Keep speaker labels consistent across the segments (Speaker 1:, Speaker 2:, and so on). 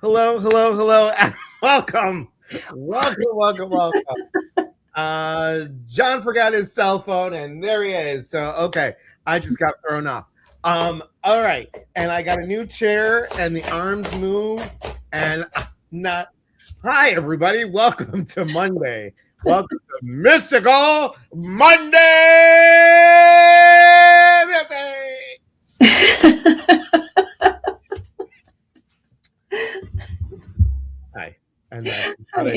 Speaker 1: Hello, hello, hello, and welcome. John forgot his cell phone, and there he is. So, okay, I just got thrown off. All right, and I got a new chair, and the arms move, and not. Hi, everybody. Welcome to Monday. Welcome to Mystical Monday. Hi. And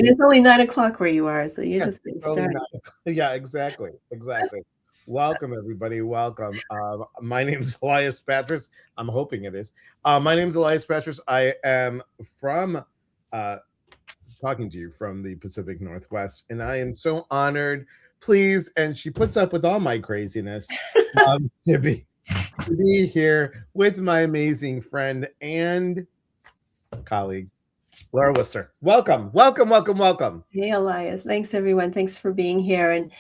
Speaker 2: it's only 9 o'clock where you are, so you're just getting started.
Speaker 1: Yeah, exactly. Welcome, everybody. Welcome. My name's Elias Patras. I'm hoping it is. My name's Elias Patras. I am from talking to you from the Pacific Northwest, and I am so honored. Please, and she puts up with all my craziness to be here with my amazing friend and colleague, Laura Wooster. Welcome.
Speaker 2: Hey, Elias. Thanks, everyone. Thanks for being here. And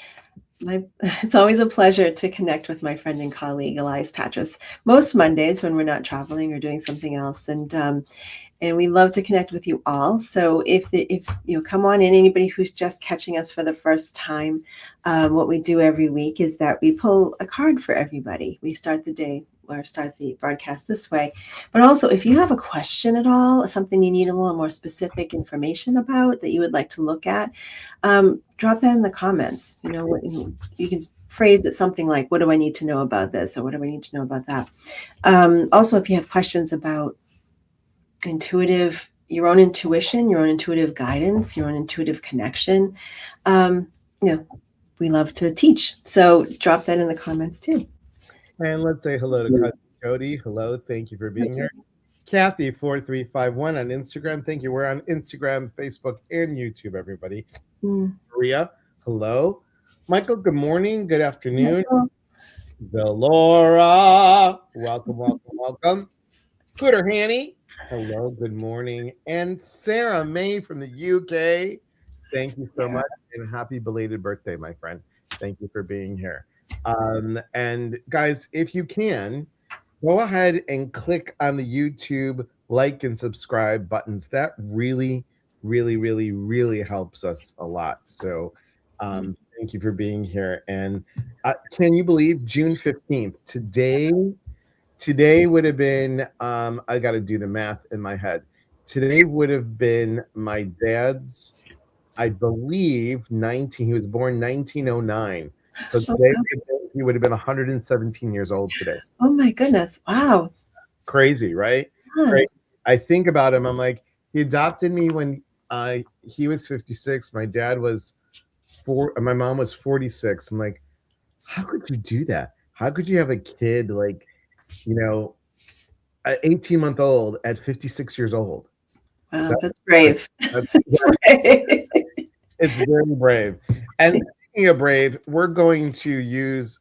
Speaker 2: it's always a pleasure to connect with my friend and colleague, Elias Patras, most Mondays when we're not traveling or doing something else. And we love to connect with you all. So if you come on in, anybody who's just catching us for the first time, what we do every week is that we pull a card for everybody. We start the day or start the broadcast this way. But also, if you have a question at all, something you need a little more specific information about that you would like to look at, drop that in the comments. You can phrase it something like, what do I need to know about this? Or what do I need to know about that? Also, if you have questions about your own intuition, your own intuitive guidance, your own intuitive connection, we love to teach. So drop that in the comments too.
Speaker 1: And let's say hello to Cousin Jody. Hello, thank you for being here. Kathy4351 on Instagram. Thank you. We're on Instagram, Facebook, and YouTube, everybody. Maria, hello. Michael, good morning. Good afternoon. Delora, welcome. Cooter Hanny, hello, good morning. And Sarah May from the UK, thank you so much. And happy belated birthday, my friend. Thank you for being here. And guys, if you can, go ahead and click on the YouTube like and subscribe buttons. That really, really, really, really helps us a lot. So thank you for being here. And can you believe June 15th? Today would have been, I got to do the math in my head. Today would have been my dad's, I believe, he was born 1909. So today he would have been 117 years old today.
Speaker 2: Oh my goodness. Wow.
Speaker 1: Crazy, right?
Speaker 2: Huh.
Speaker 1: Right? I think about him. I'm like, he adopted me when he was 56. My dad was my mom was 46. I'm like, how could you do that? How could you have a kid like, 18-month-old at 56 years old?
Speaker 2: Wow, that's brave. That's brave.
Speaker 1: It's very brave. And speaking of brave, we're going to use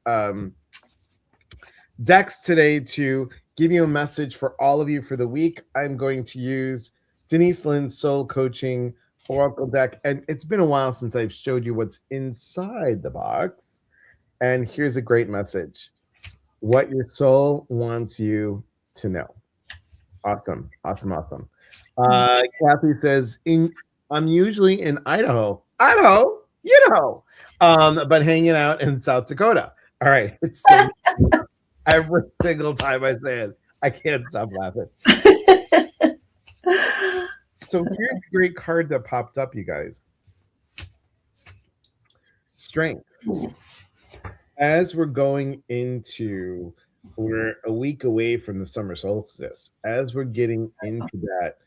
Speaker 1: decks today to give you a message for all of you for the week. I'm going to use Denise Lynn's Soul Coaching Oracle deck. And it's been a while since I've showed you what's inside the box. And here's a great message. What your soul wants you to know. Awesome. Kathy says, I'm usually in Idaho, but hanging out in South Dakota. All right. It's every single time I say it, I can't stop laughing. So here's a great card that popped up, you guys. Strength. As we're going into, we're a week away from the summer solstice. As we're getting into that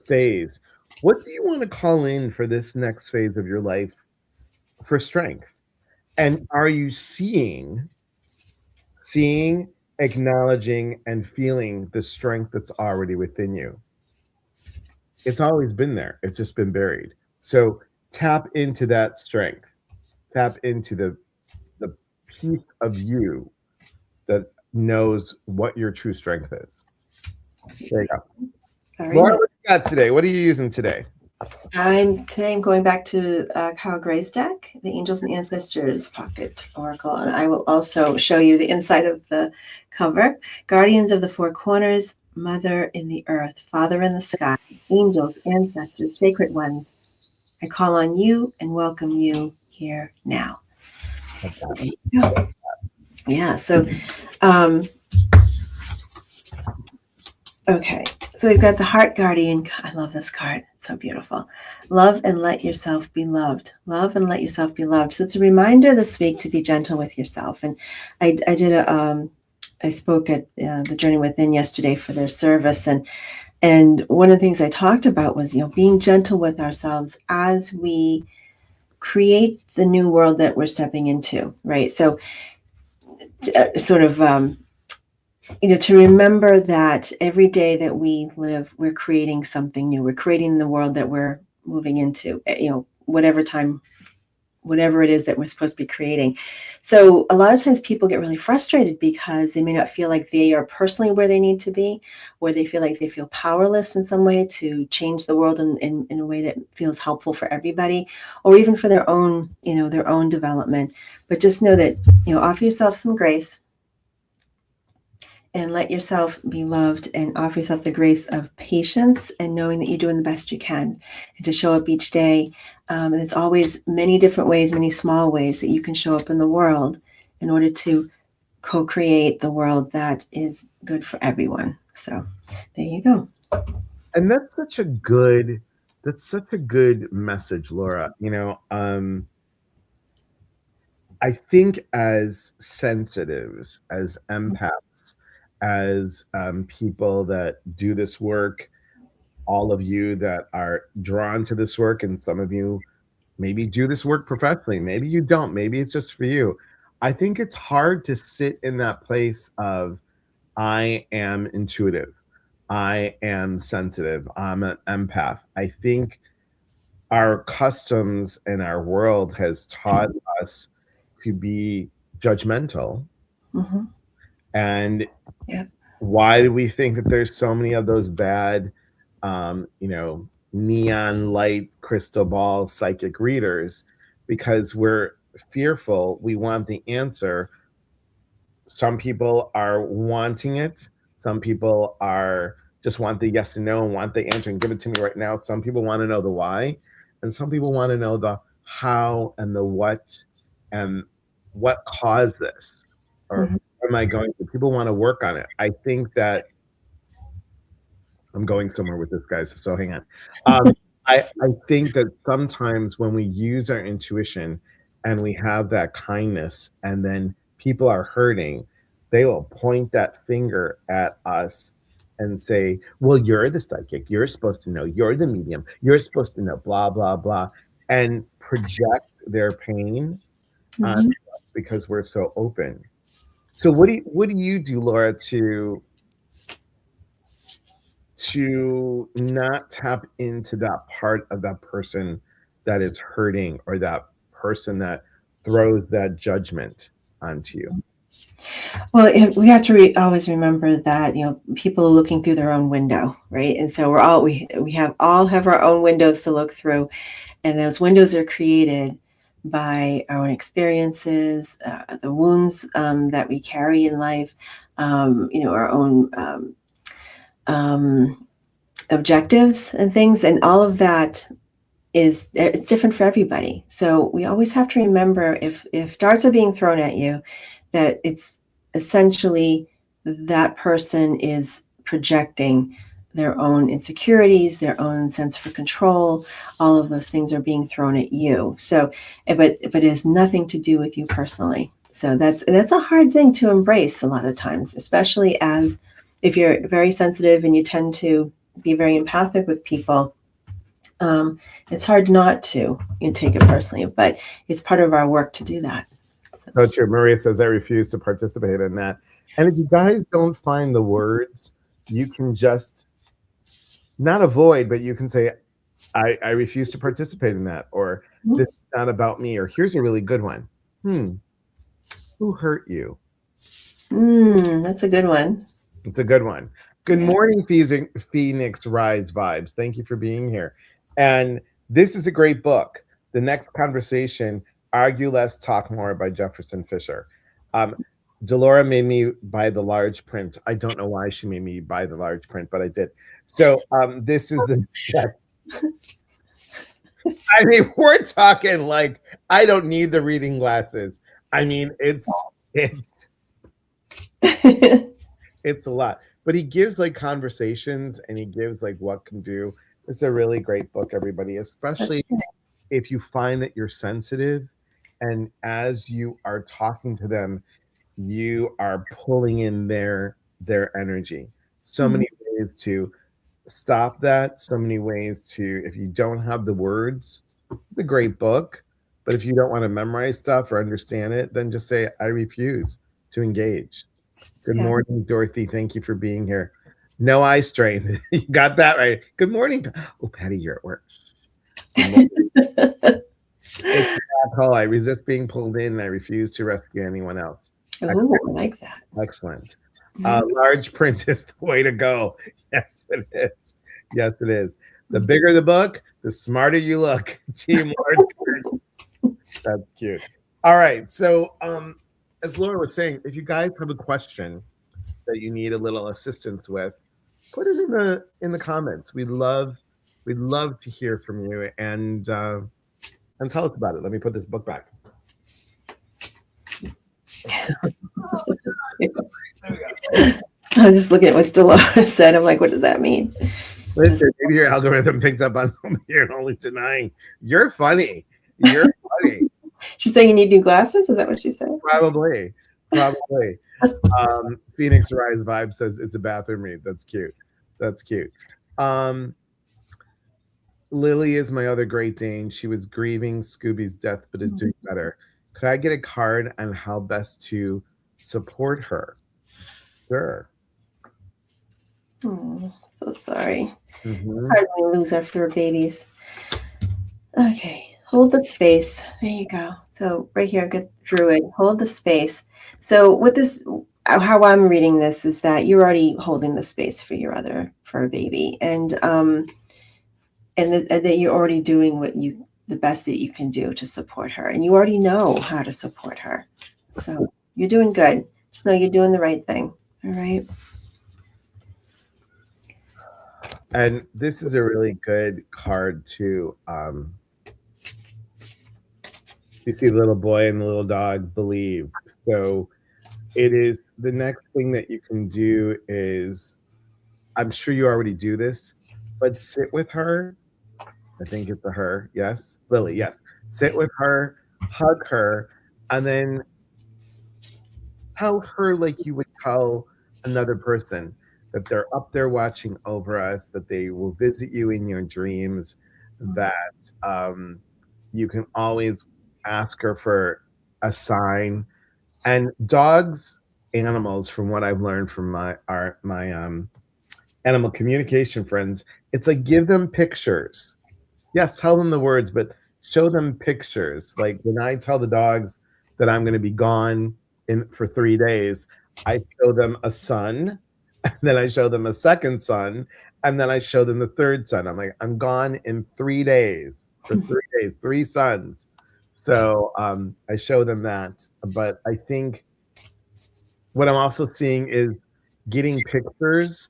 Speaker 1: phase, what do you want to call in for this next phase of your life for strength? And are you seeing, acknowledging, and feeling the strength that's already within you? It's always been there. It's just been buried. So tap into that strength. Tap into the piece of you that knows what your true strength is. There you go.
Speaker 2: Very
Speaker 1: Laura,
Speaker 2: nice.
Speaker 1: what you got today? What are you using today?
Speaker 2: I'm going back to Kyle Gray's deck, the Angels and Ancestors Pocket Oracle, and I will also show you the inside of the cover. Guardians of the Four Corners, Mother in the Earth, Father in the Sky, Angels, Ancestors, Sacred Ones, I call on you and welcome you here now. Yeah, so um, okay, so we've got the Heart Guardian. I love this card. It's so beautiful. Love and let yourself be loved. Love and let yourself be loved. So it's a reminder this week to be gentle with yourself. And I spoke at the Journey Within yesterday for their service, and one of the things I talked about was being gentle with ourselves as we create the new world that we're stepping into, right? So sort of to remember that every day that we live, we're creating something new. We're creating the world that we're moving into, whatever it is that we're supposed to be creating. So a lot of times people get really frustrated because they may not feel like they are personally where they need to be, or they feel like they feel powerless in some way to change the world in a way that feels helpful for everybody, or even for their own development. But just know that, offer yourself some grace and let yourself be loved, and offer yourself the grace of patience and knowing that you're doing the best you can, and to show up each day. And there's always many different ways, many small ways that you can show up in the world in order to co-create the world that is good for everyone. So there you go.
Speaker 1: And that's such a good message, Laura. I think as sensitives, as empaths, as people that do this work, all of you that are drawn to this work, and some of you maybe do this work professionally, maybe you don't, maybe it's just for you. I think it's hard to sit in that place of, I am intuitive, I am sensitive, I'm an empath. I think our customs and our world has taught us to be judgmental.
Speaker 2: Mm-hmm.
Speaker 1: And
Speaker 2: Yeah.
Speaker 1: why do we think that there's so many of those bad, neon light crystal ball psychic readers? Because we're fearful. We want the answer. Some people are wanting it. Some people are just want the yes and no and want the answer and give it to me right now. Some people want to know the why, and some people want to know the how and the what, and what caused this, or
Speaker 2: Mm-hmm.
Speaker 1: am I going to? People want to work on it. I think that I'm going somewhere with this, guys. So hang on. I think that sometimes when we use our intuition and we have that kindness, and then people are hurting, they will point that finger at us and say, "Well, you're the psychic. You're supposed to know. You're the medium. You're supposed to know." Blah blah blah, and project their pain on
Speaker 2: Mm-hmm.
Speaker 1: us because we're so open. So what do you do, Laura, to not tap into that part of that person that is hurting, or that person that throws that judgment onto you?
Speaker 2: Well, we have to always remember that people are looking through their own window, right? And so we have our own windows to look through, and those windows are created by our own experiences, the wounds that we carry in life, our own objectives and things, and all of that it's different for everybody. So we always have to remember, if darts are being thrown at you, that it's essentially that person is projecting their own insecurities, their own sense for control. All of those things are being thrown at you. So, but it has nothing to do with you personally. So that's a hard thing to embrace a lot of times, especially as if you're very sensitive and you tend to be very empathic with people. It's hard not to take it personally, but it's part of our work to do that.
Speaker 1: So true. Maria says, I refuse to participate in that. And if you guys don't find the words, you can just not avoid, but you can say, I refuse to participate in that, or
Speaker 2: Mhm.
Speaker 1: this is not about me, or here's a really good one. Who hurt you?
Speaker 2: That's a good one.
Speaker 1: It's a good one. Good
Speaker 2: Yeah.
Speaker 1: morning, Phoenix Rise Vibes. Thank you for being here. And this is a great book. The Next Conversation, Argue Less, Talk More by Jefferson Fisher. Um, Delora made me buy the large print. I don't know why she made me buy the large print, but I did. So this is the I mean, we're talking like I don't need the reading glasses. I mean, it's a lot. But he gives like conversations and he gives like what can do. It's a really great book, everybody, especially if you find that you're sensitive and as you are talking to them, you are pulling in their energy. So
Speaker 2: Mhm.
Speaker 1: many ways to stop that, so many ways to if you don't have the words, it's a great book. But if you don't want to memorize stuff or understand it, then just say, I refuse to engage. Good
Speaker 2: Yeah.
Speaker 1: morning, Dorothy. Thank you for being here. No eye strain. You got that right. Good morning. Oh, Patty, you're at work. Good morning. It's a black hole. I resist being pulled in and I refuse to rescue anyone else.
Speaker 2: Oh, I like that.
Speaker 1: Excellent.
Speaker 2: Mhm.
Speaker 1: Large print is the way to go. Yes, it is. Yes, it is. The bigger the book, the smarter you look. Team large print. That's cute. All right. So, as Laura was saying, if you guys have a question that you need a little assistance with, put it in the comments. We'd love to hear from you and tell us about it. Let me put this book back.
Speaker 2: I'm just looking at what Dolores said. I'm like, what does that mean?
Speaker 1: Listen, maybe your algorithm picked up on something you're only denying. You're funny. You're funny.
Speaker 2: She's saying you need new glasses? Is that what she said?
Speaker 1: Probably. Probably. Phoenix Rise Vibe says it's a bathroom read. That's cute. That's cute. Um, Lily is my other Great Dane. She was grieving Scooby's death, but is doing better. Could I get a card on how best to support her? Sure.
Speaker 2: Oh, so sorry.
Speaker 1: Mm-hmm.
Speaker 2: Hard when we lose our fur babies. Okay, hold the space. There you go. So right here, good druid, hold the space. So with this, how I'm reading this is that you're already holding the space for your other fur baby, and that you're already doing the best that you can do to support her, and you already know how to support her. So you're doing good. Just know you're doing the right thing. All right.
Speaker 1: And this is a really good card too. You see the little boy and the little dog believe. So it is the next thing that you can do is I'm sure you already do this, but sit with her. I think it's a her. Yes. Lily, yes. Sit with her, hug her, and then tell her like you would tell another person that they're up there watching over us, that they will visit you in your dreams, that you can always ask her for a sign. And dogs, animals, from what I've learned from my animal communication friends, it's like give them pictures. Yes, tell them the words, but show them pictures. Like when I tell the dogs that I'm going to be gone in for 3 days, I show them a sun, and then I show them a second sun, and then I show them the third sun. I'm like, I'm gone in 3 days for 3 days, three suns. So I show them that. But I think what I'm also seeing is getting pictures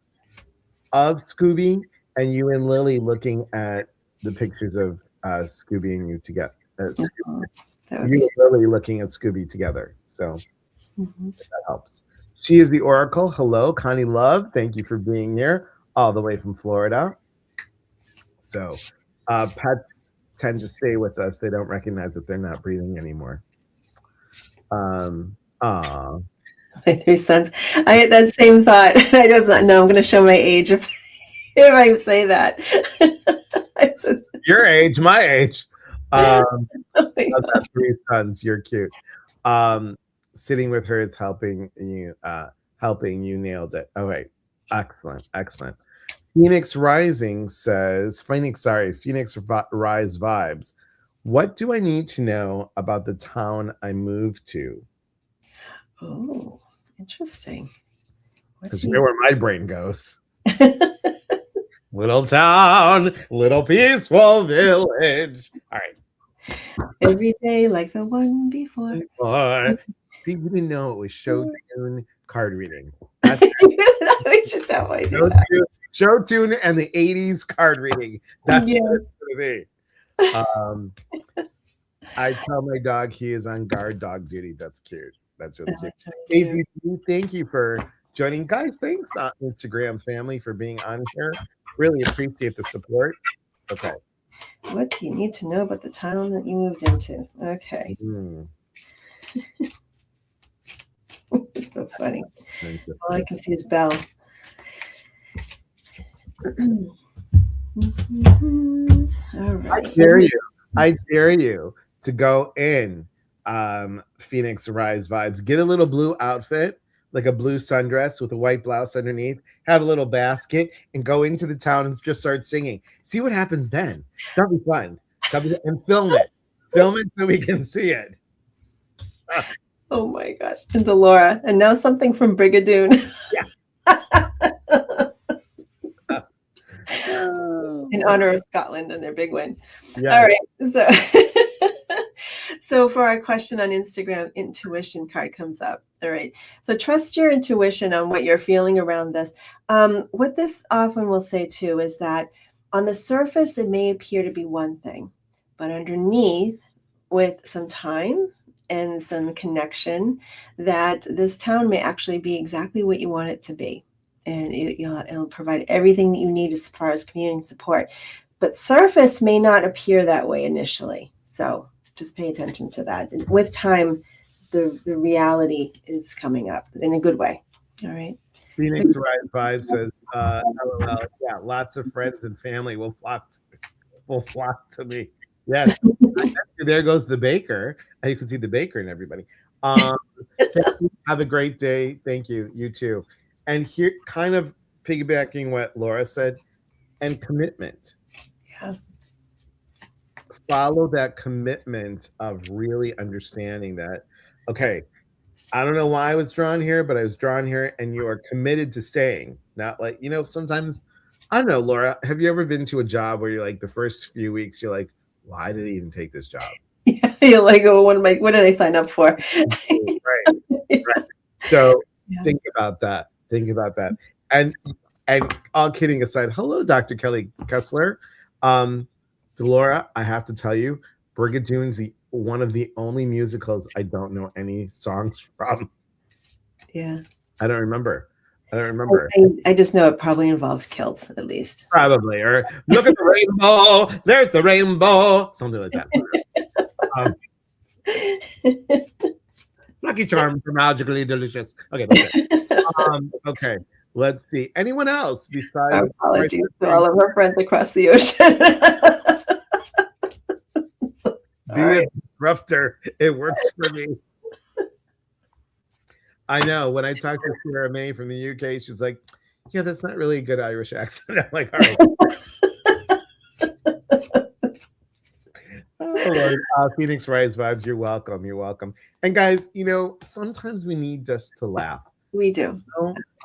Speaker 1: of Scooby and you and Lily looking at the pictures of Scooby and you together.
Speaker 2: Mhm. That would
Speaker 1: You
Speaker 2: be.
Speaker 1: and Lily looking at Scooby together. So
Speaker 2: Mhm.
Speaker 1: that helps. She is the Oracle. Hello, Connie Love. Thank you for being here all the way from Florida. So pets tend to stay with us. They don't recognize that they're not breathing anymore. Aw.
Speaker 2: My three sons. I had that same thought. I just know I'm going to show my age if I say that. I said,
Speaker 1: Your age, my age.
Speaker 2: oh my
Speaker 1: I've
Speaker 2: God.
Speaker 1: got three sons. You're cute. Um, Sitting with her is helping you. Helping you nailed it. All right, excellent, excellent. Phoenix Rising says, Phoenix Rise vibes. What do I need to know about the town I moved to?
Speaker 2: Oh, interesting. What
Speaker 1: Because
Speaker 2: do
Speaker 1: you know
Speaker 2: you
Speaker 1: where my brain goes. Little town, little peaceful village. All
Speaker 2: every day like the one before?
Speaker 1: right. See, you didn't know it was show tune card reading. That's
Speaker 2: We should definitely do
Speaker 1: show
Speaker 2: that.
Speaker 1: tune, show tune and the 80s card reading. That's what
Speaker 2: Yes.
Speaker 1: it's going to be. Um, I tell my dog he is on guard dog duty. That's cute. That's really cute.
Speaker 2: That's really cute.
Speaker 1: Daisy, thank you for joining. Guys, thanks, Instagram family, for being on here. Really appreciate the support. Okay.
Speaker 2: What do you need to know about the town that you moved into? Okay.
Speaker 1: Mm,
Speaker 2: It's so funny.
Speaker 1: thank you.
Speaker 2: All I can see is Belle. All
Speaker 1: I
Speaker 2: right.
Speaker 1: dare you. I dare you to go in Phoenix Rise vibes. Get a little blue outfit, like a blue sundress with a white blouse underneath. Have a little basket and go into the town and just start singing. See what happens then. That'll be fun. And film it. Film it so we can see it.
Speaker 2: Oh my gosh. And Delora. And now something from Brigadoon.
Speaker 1: Yeah.
Speaker 2: In honor of Scotland and their big win.
Speaker 1: Yeah.
Speaker 2: All right. So so for our question on Instagram, intuition card comes up. All right. So trust your intuition on what you're feeling around this. What this often will say too is that on the surface, it may appear to be one thing, but underneath, with some time and some connection, that this town may actually be exactly what you want it to be. And it'll provide everything that you need as far as community support. But surface may not appear that way initially. So just pay attention to that. And with time, the reality is coming up in a good way. All right.
Speaker 1: Phoenix Rise Vibe says, LOL, yeah, lots of friends and family will flock to me. Yes. There goes the baker. You can see the baker and everybody. Have a great day. Thank you. You too. And here, kind of piggybacking what Laura said, and commitment.
Speaker 2: Yeah.
Speaker 1: Follow that commitment of really understanding that, okay, I don't know why I was drawn here, but I was drawn here, and you are committed to staying. Not like, sometimes, I don't know, Laura, have you ever been to a job where you're like, the first few weeks, you're like, why did I even take this job?
Speaker 2: Yeah, you're like, oh, what did I sign up for?
Speaker 1: Right. So think about that. Think about that. And all kidding aside, hello, Dr. Kelly Kessler. Laura, I have to tell you, Brigadoon's one of the only musicals I don't know any songs from.
Speaker 2: Yeah.
Speaker 1: I don't remember.
Speaker 2: I just know it probably involves kilts, at least.
Speaker 1: Probably. Or look at the rainbow. There's the rainbow. Something like that. Lucky Charms are magically delicious. Okay. Okay. Let's see. Anyone else besides?
Speaker 2: Our apologies to all of our friends across the ocean.
Speaker 1: Be a disruptor. It works for me. I know. When I talked to Sarah May from the UK, she's like, yeah, that's not really a good Irish accent. I'm like, all right. Oh, Lord. Phoenix Rise vibes. You're welcome. You're welcome. And guys, sometimes we need just to laugh.
Speaker 2: We do.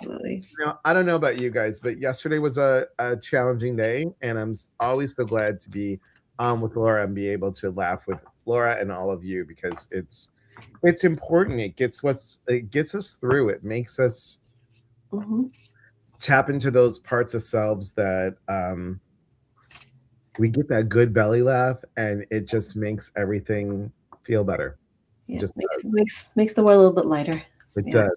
Speaker 2: Absolutely.
Speaker 1: I don't know about you guys, but yesterday was a challenging day, and I'm always so glad to be on with Laura and be able to laugh with Laura and all of you, because it's important. It gets us through. It makes us tap into those parts of selves that we get that good belly laugh, and it just makes everything feel better.
Speaker 2: Yeah, just makes the world a little bit lighter.
Speaker 1: It does.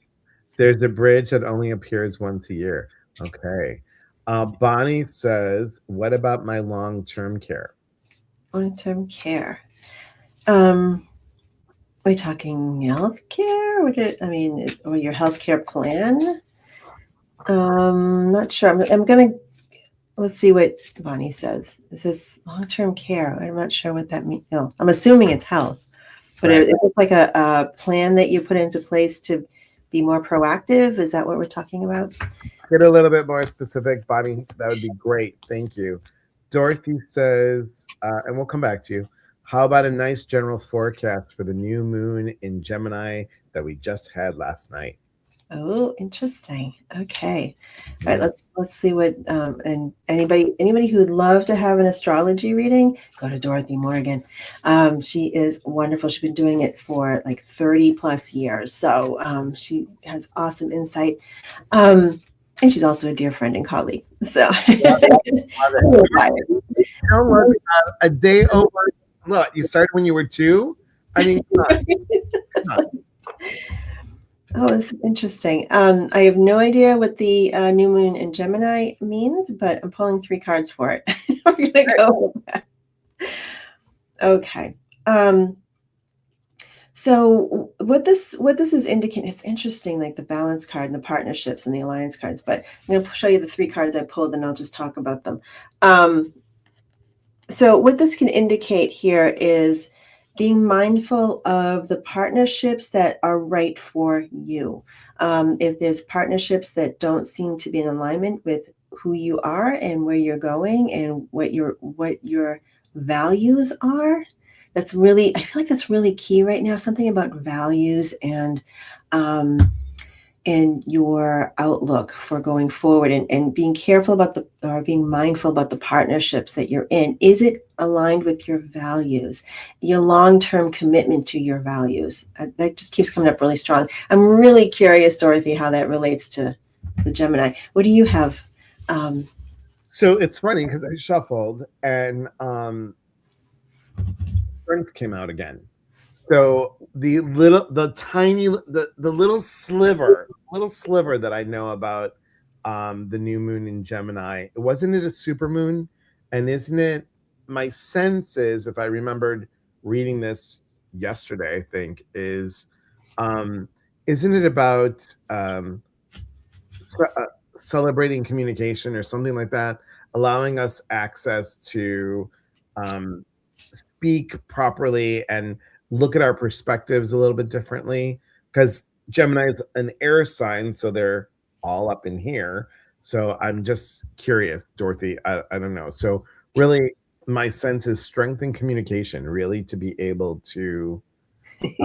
Speaker 1: There's a bridge that only appears once a year. Okay. Bonnie says, what about my long-term care?
Speaker 2: Long-term care. Are we talking health care? Or your health care plan? Not sure. Let's see what Bonnie says. This is long-term care. I'm not sure what that means. No, I'm assuming it's health, but right. It looks like a plan that you put into place to be more proactive. Is that what we're talking about?
Speaker 1: Get a little bit more specific, Bonnie. That would be great. Thank you. Dorothy says, and we'll come back to you. How about a nice general forecast for the new moon in Gemini that we just had last night?
Speaker 2: Oh, interesting. Okay. All right,
Speaker 1: Mm.
Speaker 2: let's see what and anybody who would love to have an astrology reading, go to Dorothy Morgan. She is wonderful. She's been doing it for like 30 plus years. So she has awesome insight. And she's also a dear friend and colleague. So
Speaker 1: Love it. You know what? A day over. Look, you started when you were 2. I mean, come on, come on.
Speaker 2: Oh, it's interesting. I have no idea what the new moon in Gemini means, but I'm pulling 3 cards for it. We're gonna go with that. Okay. So what this is indicating, it's interesting, like the balance card and the partnerships and the alliance cards, but I'm going to show you the 3 cards I pulled and I'll just talk about them. So what this can indicate here is being mindful of the partnerships that are right for you. If there's partnerships that don't seem to be in alignment with who you are and where you're going and what your values are, I feel like that's really key right now. Something about values and your outlook for going forward, and being careful about being mindful about the partnerships that you're in. Is it aligned with your values, your long-term commitment to your values? That just keeps coming up really strong. I'm really curious, Dorothy, how that relates to the Gemini. What do you have?
Speaker 1: So it's funny because I shuffled and Strength came out again. So the little sliver that I know about the new moon in Gemini, wasn't it a super moon? And isn't it, my sense is, if I remembered reading this yesterday, I think, is isn't it about celebrating communication or something like that, allowing us access to speak properly and look at our perspectives a little bit differently? Because Gemini is an air sign, so they're all up in here. So I'm just curious, Dorothy. I don't know. So really, my sense is strength in communication, really, to be able to speak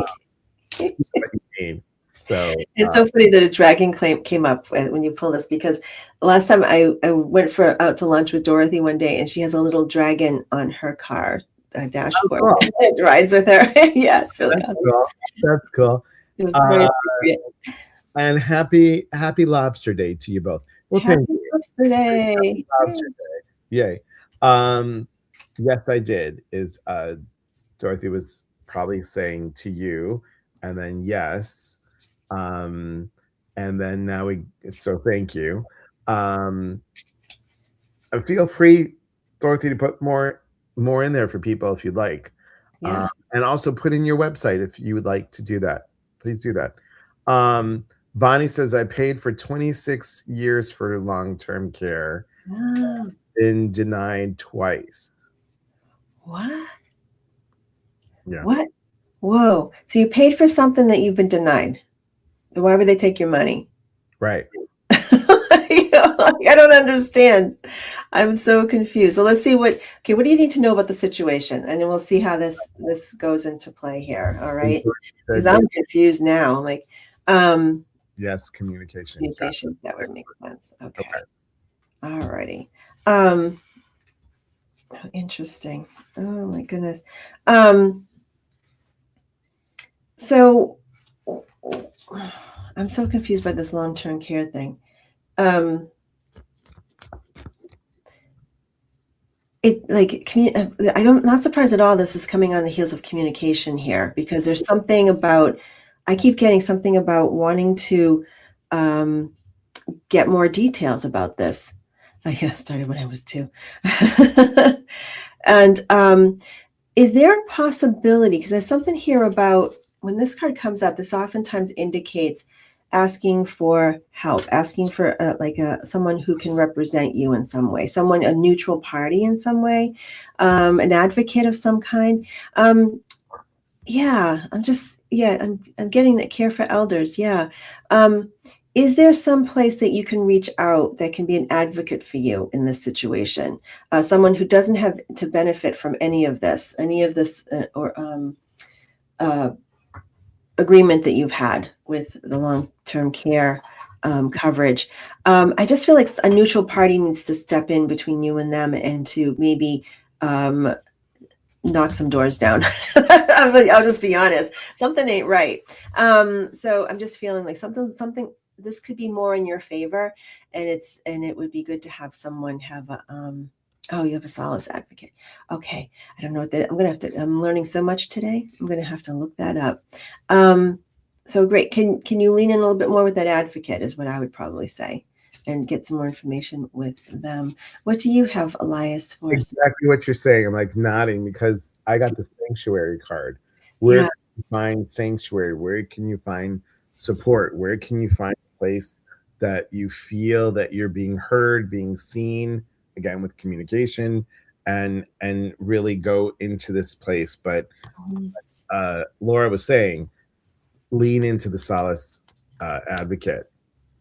Speaker 1: what you need. So
Speaker 2: It's so funny that a dragon came up when you pull this, because last time I went out to lunch with Dorothy one day, and she has a little dragon on her car dashboard.
Speaker 1: cool.
Speaker 2: It rides with her. Yeah, it's really awesome.
Speaker 1: Cool. That's cool.
Speaker 2: It was very appropriate.
Speaker 1: And happy Lobster Day to you both. Well,
Speaker 2: Happy
Speaker 1: thank you.
Speaker 2: Lobster Day.
Speaker 1: Happy Lobster Day. Yay. Yes, I did. Is Dorothy was probably saying to you, and then yes, and then now so thank you. Feel free, Dorothy, to put more in there for people if you'd like.
Speaker 2: Yeah.
Speaker 1: And also put in your website if you would like to do that. Please do that. Bonnie says, I paid for 26 years for long-term care.
Speaker 2: Wow.
Speaker 1: Been denied twice.
Speaker 2: What?
Speaker 1: Yeah.
Speaker 2: What? Whoa. So you paid for something that you've been denied. Why would they take your money?
Speaker 1: Right.
Speaker 2: I don't understand. I'm so confused. So let's see what do you need to know about the situation? And then we'll see how this goes into play here. All right. Because I'm confused now. I'm like,
Speaker 1: yes, communication.
Speaker 2: Communication, that would make sense. Okay. All righty. Interesting. Oh my goodness. So I'm so confused by this long-term care thing. I'm not surprised at all this is coming on the heels of communication here, because there's something about, I keep getting something about wanting to get more details about this. Yeah, started when I was 2. And is there a possibility, because there's something here about when this card comes up, this oftentimes indicates asking for help, asking for someone who can represent you in some way, a neutral party in some way, an advocate of some kind. I'm getting that care for elders. Yeah. is there some place that you can reach out that can be an advocate for you in this situation? Someone who doesn't have to benefit from any of this or agreement that you've had with the long-term care coverage. I just feel like a neutral party needs to step in between you and them and to maybe knock some doors down. I'll just be honest. Something ain't right. So I'm just feeling like something. This could be more in your favor, and it would be good to have someone have a. Oh, you have a solace advocate. Okay, I don't know what that. I'm learning so much today. I'm gonna have to look that up. So great. Can you lean in a little bit more with that advocate? Is what I would probably say, and get some more information with them. What do you have, Elias, for us?
Speaker 1: Exactly what you're saying. I'm like nodding because I got the sanctuary card. Where
Speaker 2: Yeah.
Speaker 1: can you find sanctuary? Where can you find support? Where can you find a place that you feel that you're being heard, being seen, again with communication, and really go into this place. But Laura was saying, lean into the solace advocate.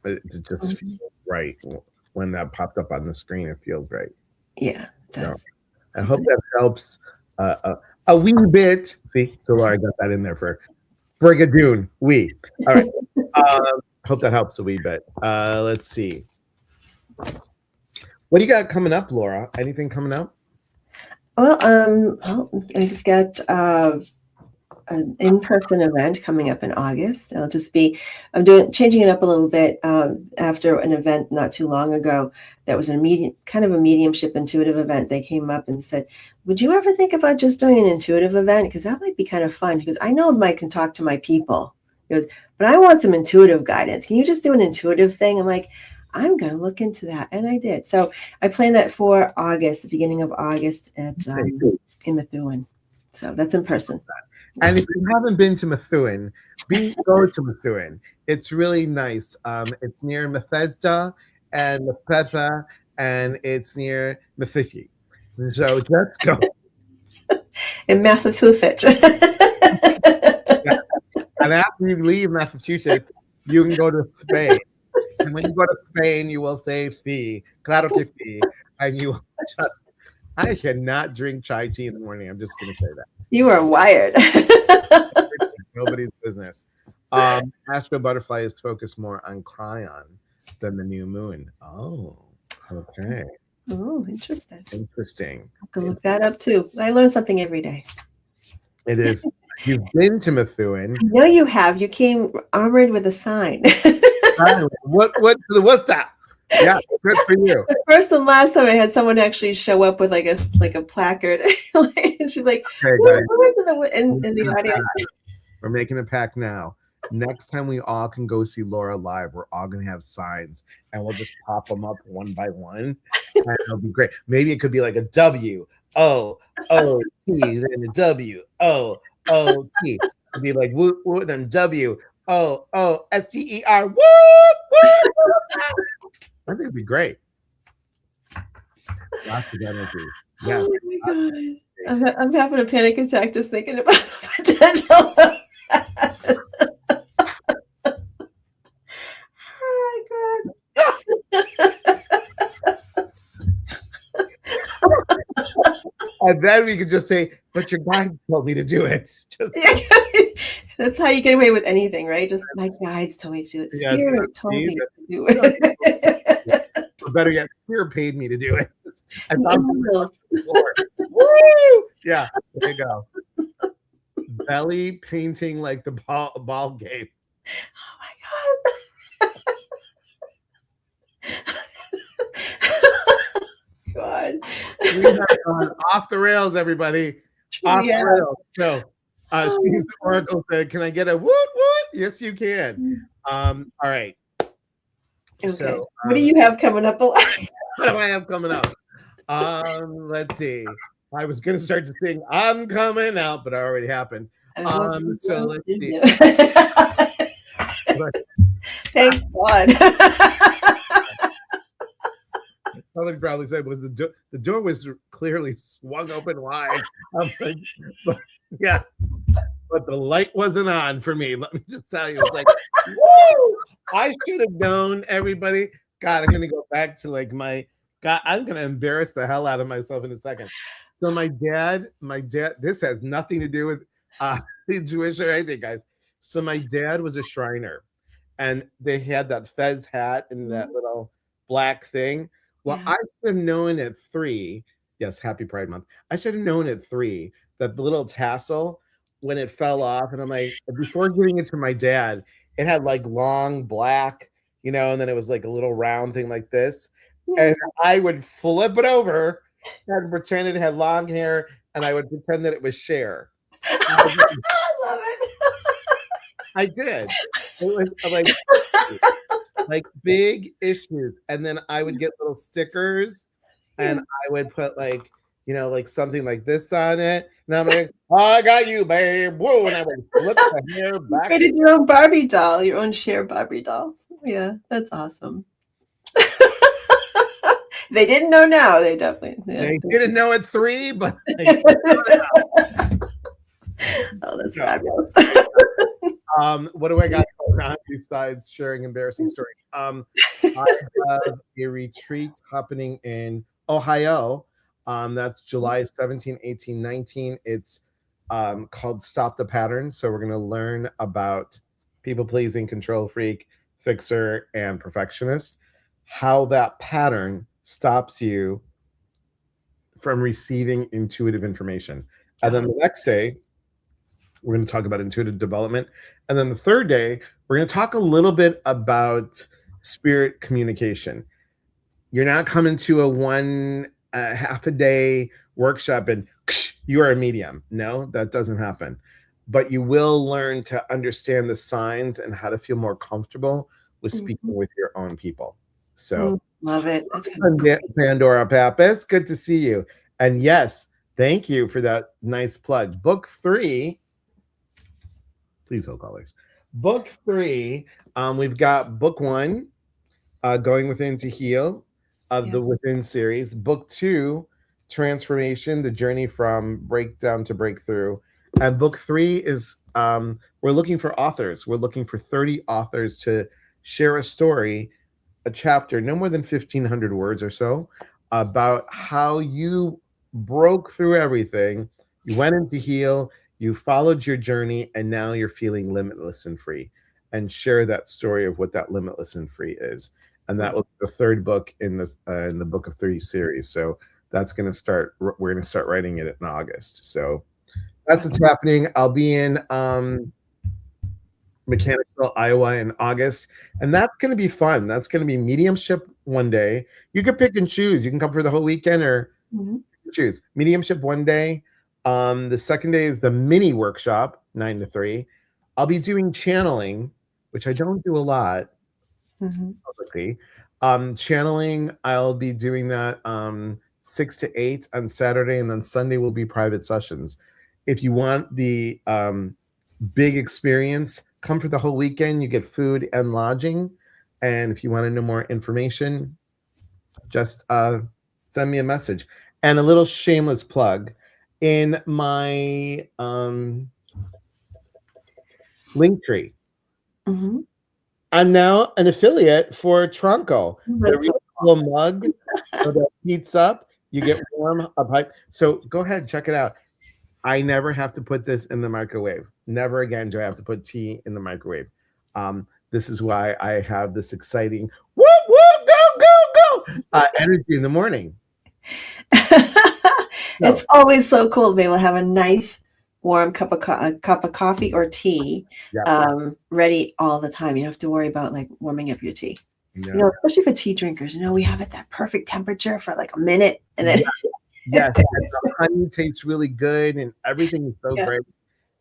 Speaker 1: It just feels right when that popped up on the screen. It feels right.
Speaker 2: Yeah, it does.
Speaker 1: So, I hope that helps a wee bit. See, so Laura got that in there for Brigadoon. Wee. All right. Hope that helps a wee bit. Let's see. What do you got coming up, Laura? Anything coming up?
Speaker 2: Well, I've got an in-person event coming up in August. I'm changing it up a little bit after an event not too long ago that was kind of a mediumship intuitive event. They came up and said, would you ever think about just doing an intuitive event? Because that might be kind of fun. Because I know I can talk to my people. He goes, but I want some intuitive guidance. Can you just do an intuitive thing? I'm like, I'm going to look into that. And I did. So I planned that for August, the beginning of August in Methuen. So that's in person.
Speaker 1: And if you haven't been to Methuen, go to Methuen. It's really nice. It's near Bethesda and Mepetha, and it's near Mephishi. So just go.
Speaker 2: In Massachusetts.
Speaker 1: And after you leave Massachusetts, you can go to Spain. And when you go to Spain, you will say "sí, claro que sí," and you just. I cannot drink chai tea in the morning. I'm just going to say that.
Speaker 2: You are wired.
Speaker 1: Nobody's business. Astro Butterfly is focused more on Cryon than the new moon. Oh, okay.
Speaker 2: Oh, interesting.
Speaker 1: Interesting.
Speaker 2: I have to look that up too. I learn something every day.
Speaker 1: It is. You've been to Methuen.
Speaker 2: I know you have. You came armored with a sign.
Speaker 1: What's that? Yeah, good for you.
Speaker 2: The first and last time I had someone actually show up with like a placard, and she's like,
Speaker 1: Okay, guys,
Speaker 2: in the audience.
Speaker 1: We're making a pact now. Next time we all can go see Laura live, we're all going to have signs, and we'll just pop them up one by one, and it'll be great. Maybe it could be like a W O O T, then a W O O T. It'd be like woo woo, then W O O S T E R. Woo woo. I think it'd be great. Lots of energy. Yeah.
Speaker 2: Oh my God. I'm having a panic attack just thinking about the potential of that. Oh my God.
Speaker 1: And then we could just say, but your guide told me to do it.
Speaker 2: That's how you get away with anything, right? Just my guides told me to do it. Spirit told me to do it.
Speaker 1: Or better yet, Spirit paid me to do it. I
Speaker 2: Woo!
Speaker 1: Yeah, there you go. Belly painting like the ball game.
Speaker 2: Oh my God. God.
Speaker 1: We have gone off the rails, everybody. Off the rails. So Steve Oracle said, can I get a woot woot? Yes, you can. All right.
Speaker 2: Okay.
Speaker 1: So
Speaker 2: what do you have coming up?
Speaker 1: What do I have coming up? Let's see. I was gonna start to sing I'm coming out, but it already happened. So let's see.
Speaker 2: Thank God.
Speaker 1: Somebody probably said was the door was clearly swung open wide. Like, but the light wasn't on for me. Let me just tell you, it's like, woo! I should have known, everybody. God, I'm gonna go back to like my God. I'm gonna embarrass the hell out of myself in a second. So my dad. This has nothing to do with Jewish or anything, guys. So my dad was a Shriner, and they had that fez hat and that
Speaker 2: Mhm.
Speaker 1: little black thing. Well,
Speaker 2: Yeah.
Speaker 1: I should have known at 3. Yes, happy Pride Month. I should have known at 3 that the little tassel when it fell off, and I'm like, before giving it to my dad, it had like long black, and then it was like a little round thing like this.
Speaker 2: Yeah.
Speaker 1: And I would flip it over and pretend it had long hair, and I would pretend that it was Cher.
Speaker 2: I love it.
Speaker 1: I did. It was like big issues. And then I would get little stickers and
Speaker 2: Yeah.
Speaker 1: I would put like, like something like this on it. And I'm like, oh, I got you, babe. Whoa. And I would flip the hair
Speaker 2: You
Speaker 1: back.
Speaker 2: created your own Barbie doll, your own Cher Barbie doll. Yeah, that's awesome. They didn't know now. They definitely, yeah.
Speaker 1: They didn't know at 3, but like,
Speaker 2: Oh, that's
Speaker 1: no.
Speaker 2: fabulous.
Speaker 1: What do I got going on besides sharing embarrassing stories? I have a retreat happening in Ohio. That's July 17, 18, 19. It's called Stop the Pattern. So we're going to learn about people pleasing, control freak, fixer, and perfectionist, how that pattern stops you from receiving intuitive information. And then the next day, we're going to talk about intuitive development. And then the third day, we're going to talk a little bit about spirit communication. You're not coming to a half a day workshop and you are a medium. No, that doesn't happen. But you will learn to understand the signs and how to feel more comfortable with speaking with your own people. So,
Speaker 2: love it. That's gonna be great.
Speaker 1: Pandora Pappas, good to see you. And yes, thank you for that nice plug. Book 3. Please hold callers. Book 3, we've got book 1, Going Within to Heal, of the Within series. Book 2, Transformation, the journey from breakdown to breakthrough. And book 3 is we're looking for authors. We're looking for 30 authors to share a story, a chapter, no more than 1,500 words or so, about how you broke through everything. You went into heal, you followed your journey, and now you're feeling limitless and free. And share that story of what that limitless and free is. And that will be the third book in the Book of 30 series. So that's going to start. We're going to start writing it in August. So that's what's happening. I'll be in Mechanicsville, Iowa in August, and that's going to be fun. That's going to be mediumship one day. You can pick and choose. You can come for the whole weekend or choose mediumship one day. The second day is the mini workshop, 9 to 3. I'll be doing channeling, which I don't do a lot publicly. Channeling, I'll be doing that 6 to 8 on Saturday, and then Sunday will be private sessions. If you want the big experience, come for the whole weekend. You get food and lodging. And if you want to know more information, just send me a message. And a little shameless plug in my link tree. I'm now an affiliate for Tronco. The really cool mug that heats up. You get warm a pipe. So go ahead, check it out. I never have to put this in the microwave. Never again do I have to put tea in the microwave. This is why I have this exciting whoop whoop go energy in the morning.
Speaker 2: It's always so cool to be able to have a nice warm cup of coffee or tea ready all the time. You don't have to worry about like warming up your tea.
Speaker 1: No.
Speaker 2: Especially for tea drinkers, we have it that perfect temperature for like a minute and then
Speaker 1: yes, the honey tastes really good and everything is so great,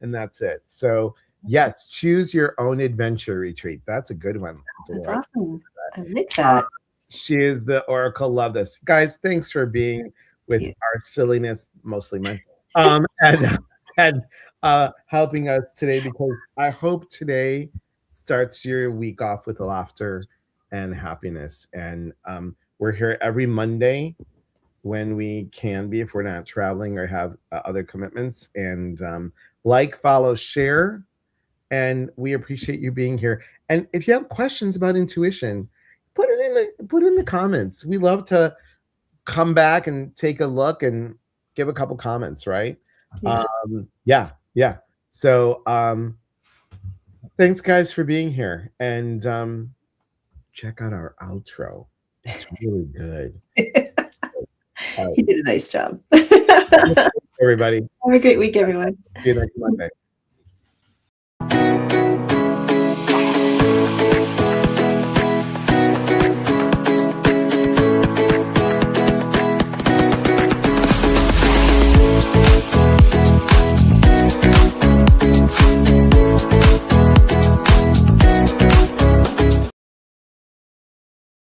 Speaker 1: and that's it. So yes, choose your own adventure retreat. That's a good one.
Speaker 2: That's awesome. I like that.
Speaker 1: She is the Oracle. Love this, guys. Thanks for being with our silliness, mostly mine, and helping us today, because I hope today starts your week off with laughter and happiness. And we're here every Monday when we can be, if we're not traveling or have other commitments. And like, follow, share, and we appreciate you being here. And if you have questions about intuition, put it in the comments. We love to come back and take a look and give a couple comments, right?
Speaker 2: Yeah.
Speaker 1: Yeah. So thanks guys for being here, and check out our outro. It's really good. All right.
Speaker 2: He did a nice job.
Speaker 1: Everybody.
Speaker 2: Have a great week, everyone.
Speaker 1: See you next Monday.